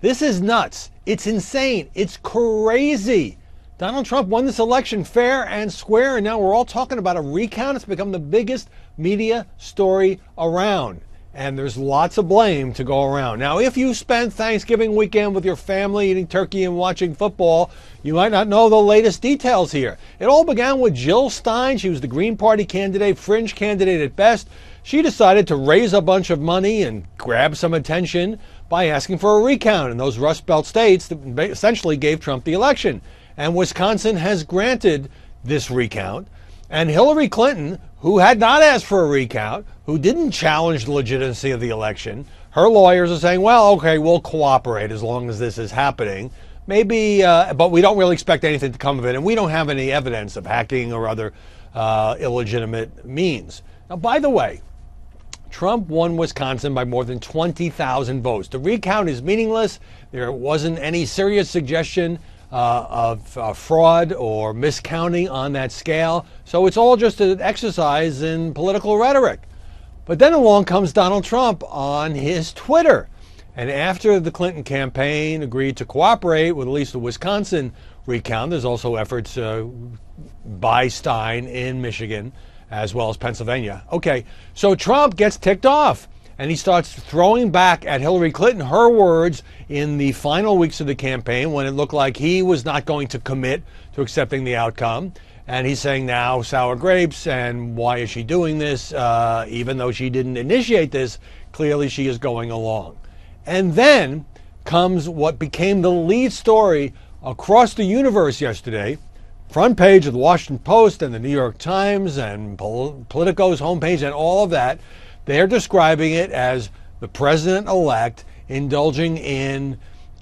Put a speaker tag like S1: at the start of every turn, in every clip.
S1: This is nuts. It's insane. It's crazy. Donald Trump won this election fair and square, and now we're all talking about a recount. It's become the biggest media story around, and there's lots of blame to go around. Now, if you spent Thanksgiving weekend with your family eating turkey and watching football, you might not know the latest details here. It all began with Jill Stein. She was the Green Party candidate, fringe candidate at best. She decided to raise a bunch of money and grab some attention by asking for a recount in those Rust Belt states that essentially gave Trump the election. And Wisconsin has granted this recount. And Hillary Clinton, who had not asked for a recount, who didn't challenge the legitimacy of the election, her lawyers are saying, well, okay, we'll cooperate as long as this is happening. Maybe, but we don't really expect anything to come of it. And we don't have any evidence of hacking or other illegitimate means. Now, by the way, Trump won Wisconsin by more than 20,000 votes. The recount is meaningless. There wasn't any serious suggestion of fraud or miscounting on that scale. So it's all just an exercise in political rhetoric. But then along comes Donald Trump on his Twitter. And after the Clinton campaign agreed to cooperate with at least the Wisconsin recount, there's also efforts by Stein in Michigan as well as Pennsylvania. Okay, so Trump gets ticked off and he starts throwing back at Hillary Clinton her words in the final weeks of the campaign when it looked like he was not going to commit to accepting the outcome. And he's saying now sour grapes, and why is she doing this? Even though she didn't initiate this, clearly she is going along. And then comes what became the lead story across the universe yesterday. Front page of the Washington Post and the New York Times and Politico's homepage and all of that. They're describing it as the president-elect indulging in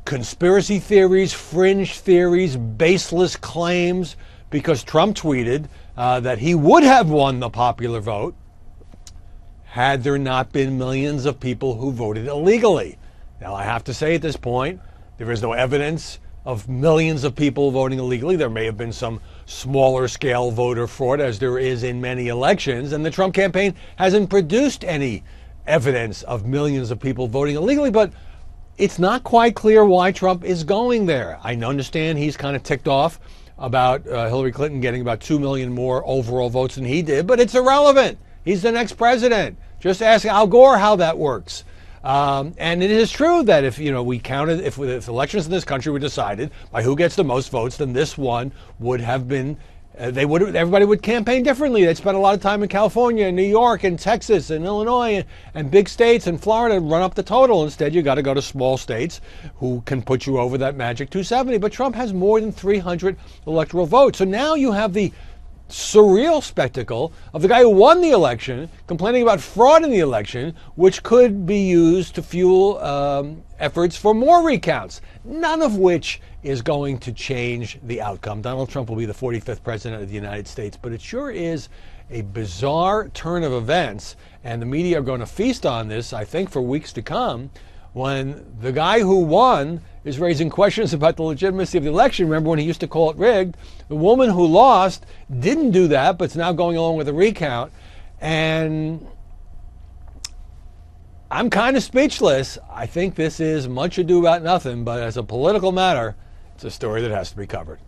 S1: conspiracy theories, fringe theories, baseless claims, because Trump tweeted that he would have won the popular vote had there not been millions of people who voted illegally. Now, I have to say at this point, there is no evidence of millions of people voting illegally. There may have been some smaller scale voter fraud, as there is in many elections, and the Trump campaign hasn't produced any evidence of millions of people voting illegally, but it's not quite clear why Trump is going there. I understand he's kind of ticked off about Hillary Clinton getting about 2 million more overall votes than he did, but it's irrelevant. He's the next president. Just ask Al Gore how that works. And it is true that if we counted, if elections in this country were decided by who gets the most votes, then this one would have been. Everybody would campaign differently. They'd spend a lot of time in California, and New York, and Texas, and Illinois, and big states, and Florida, and run up the total. Instead, you got to go to small states who can put you over that magic 270. But Trump has more than 300 electoral votes. So now you have the surreal spectacle of the guy who won the election complaining about fraud in the election, which could be used to fuel efforts for more recounts, none of which is going to change the outcome. Donald Trump will be the 45th president of the United States, but it sure is a bizarre turn of events, and the media are going to feast on this, I think, for weeks to come, when the guy who won is raising questions about the legitimacy of the election. Remember when he used to call it rigged? The woman who lost didn't do that, but is now going along with a recount. And I'm kind of speechless. I think this is much ado about nothing, but as a political matter, it's a story that has to be covered.